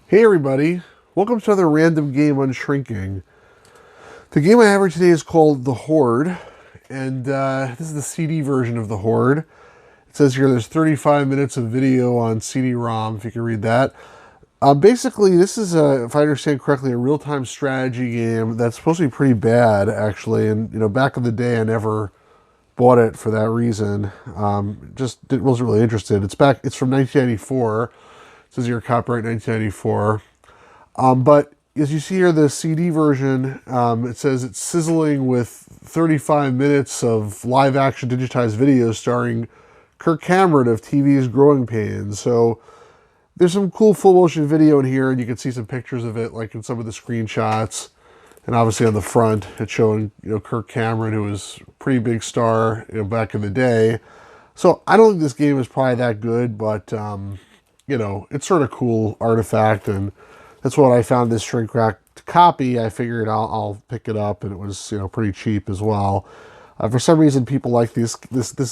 Hey everybody, welcome to another random game Unshrinking. The game I have here today is called the Horde, and this is the CD version of the Horde. It says here there's 35 minutes of video on CD-ROM, if you can read that. Basically, this is, if I understand correctly, a real-time strategy game that's supposed to be pretty bad, actually. And, back in the day, I never bought it for that reason. Wasn't really interested. It's from 1994. It says here copyright 1994. But as you see here, the CD version, it says it's sizzling with 35 minutes of live action digitized videos starring Kirk Cameron of TV's Growing Pains. So there's some cool full motion video in here, and you can see some pictures of it, like in some of the screenshots. And obviously on the front, it's showing Kirk Cameron, who was a pretty big star back in the day. So I don't think this game is probably that good, but it's sort of cool artifact, and that's what I found this shrink wrap copy. I figured I'll pick it up, and it was pretty cheap as well. For some reason, people like this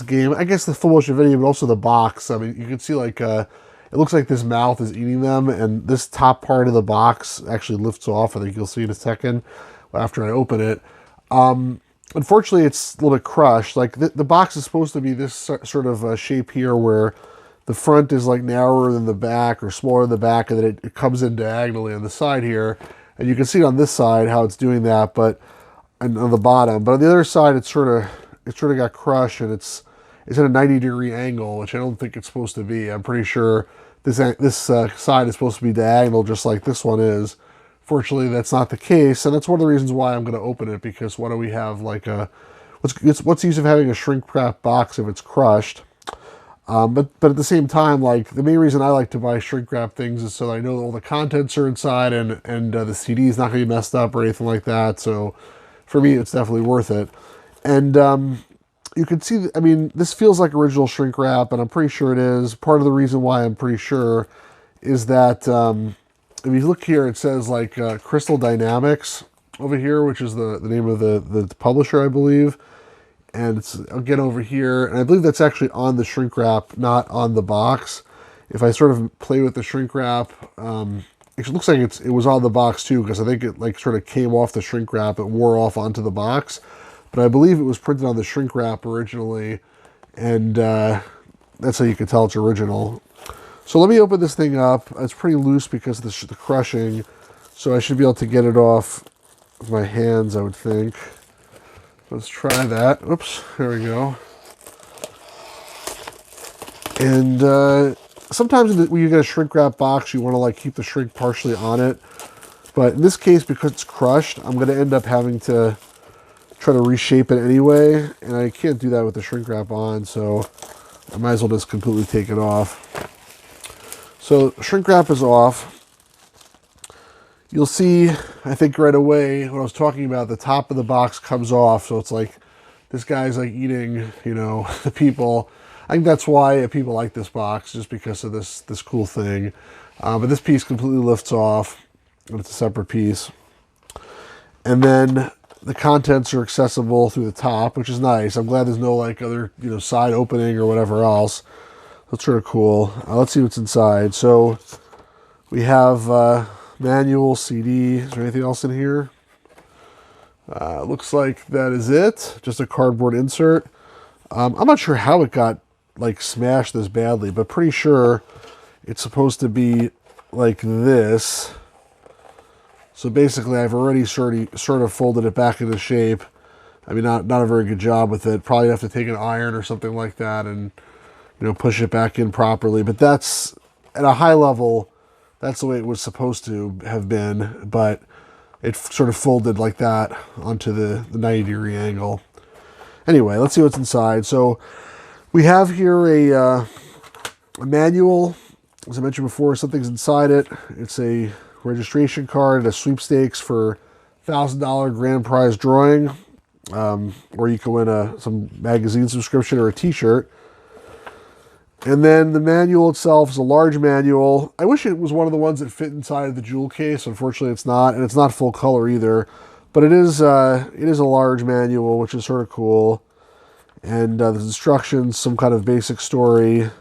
game. I guess the full motion video, but also the box. I mean, you can see like it looks like this mouth is eating them, and this top part of the box actually lifts off. I think you'll see in a second after I open it. Unfortunately, it's a little bit crushed. Like the box is supposed to be this sort of shape here, where the front is like narrower than the back or smaller than the back, and then it comes in diagonally on the side here. And you can see on this side how it's doing that, and on the bottom. But on the other side, it sort of got crushed, and it's at a 90-degree angle, which I don't think it's supposed to be. I'm pretty sure this side is supposed to be diagonal, just like this one is. Fortunately, that's not the case, and that's one of the reasons why I'm going to open it, because why don't we have like what's the use of having a shrink wrap box if it's crushed? But at the same time, like the main reason I like to buy shrink wrap things is so that I know all the contents are inside, and the CD is not going to be messed up or anything like that. So for me, it's definitely worth it. And you can see, I mean, this feels like original shrink wrap, and I'm pretty sure it is. Part of the reason why I'm pretty sure is that if you look here, it says like Crystal Dynamics over here, which is the name of the publisher, I believe. And it's again over here, and I believe that's actually on the shrink wrap, not on the box. If I sort of play with the shrink wrap, it looks like it was on the box too, because I think it like sort of came off the shrink wrap, it wore off onto the box. But I believe it was printed on the shrink wrap originally, and that's how you can tell it's original. So let me open this thing up. It's pretty loose because of the crushing, so I should be able to get it off with my hands, I would think. Let's try that. Oops, there we go. And sometimes when you get a shrink wrap box, you want to like keep the shrink partially on it. But in this case, because it's crushed, I'm going to end up having to try to reshape it anyway. And I can't do that with the shrink wrap on, so I might as well just completely take it off. So shrink wrap is off. You'll see, I think right away, what I was talking about, the top of the box comes off, so it's like, this guy's like eating, the people. I think that's why people like this box, just because of this cool thing. But this piece completely lifts off, and it's a separate piece. And then the contents are accessible through the top, which is nice. I'm glad there's no like other, side opening or whatever else. That's sort of cool. Let's see what's inside. So we have manual, CD. Is there anything else in here? Looks like that is it. Just a cardboard insert. I'm not sure how it got like smashed this badly, but pretty sure it's supposed to be like this. So basically, I've already sort of folded it back into shape. I mean, not a very good job with it. Probably have to take an iron or something like that and push it back in properly. But that's at a high level. That's the way it was supposed to have been, but it sort of folded like that onto the 90-degree angle. Anyway, let's see what's inside. So we have here a manual. As I mentioned before, something's inside it. It's a registration card, a sweepstakes for $1,000 grand prize drawing, or you can win some magazine subscription or a t-shirt. And then the manual itself is a large manual. I wish it was one of the ones that fit inside of the jewel case. Unfortunately, it's not, and it's not full color either. But it is a large manual, which is sort of cool. And there's instructions, some kind of basic story,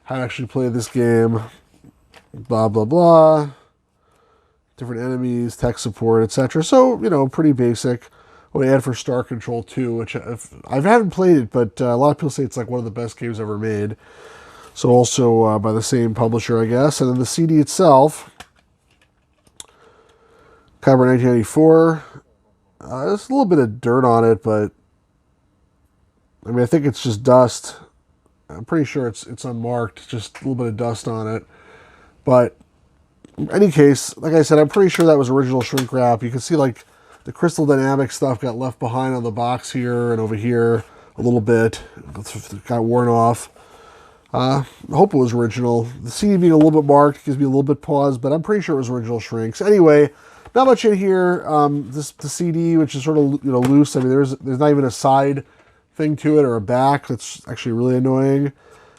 how to actually play this game. blah, blah, blah. Different enemies, tech support, etc. So, you know, pretty basic. What I add for Star Control 2, which I haven't played it, but a lot of people say it's like one of the best games ever made. So also by the same publisher, I guess. And then the CD itself, Copyright 1994. There's a little bit of dirt on it, but I mean, I think it's just dust. I'm pretty sure it's unmarked, just a little bit of dust on it. But in any case, like I said, I'm pretty sure that was original shrink wrap. You can see like the Crystal Dynamics stuff got left behind on the box here and over here a little bit. It got worn off. I hope it was original. The CD being a little bit marked gives me a little bit pause, but I'm pretty sure it was original shrinks. Anyway, not much in here. The CD, which is sort of loose. I mean, there's not even a side thing to it or a back. That's actually really annoying.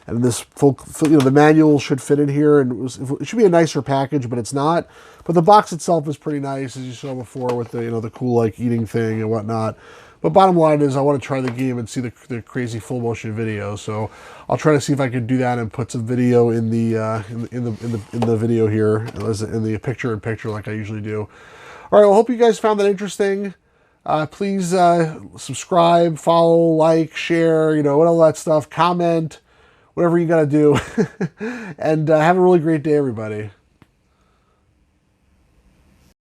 And this full the manual should fit in here, and it should be a nicer package, but it's not. But the box itself is pretty nice, as you saw before, with the the cool like eating thing and whatnot. But bottom line is, I want to try the game and see the crazy full motion video. So I'll try to see if I can do that and put some video in the video here, in the picture in picture like I usually do. All right. Well, hope you guys found that interesting. Please subscribe, follow, like, share, all that stuff. Comment, whatever you got to do. And have a really great day, everybody.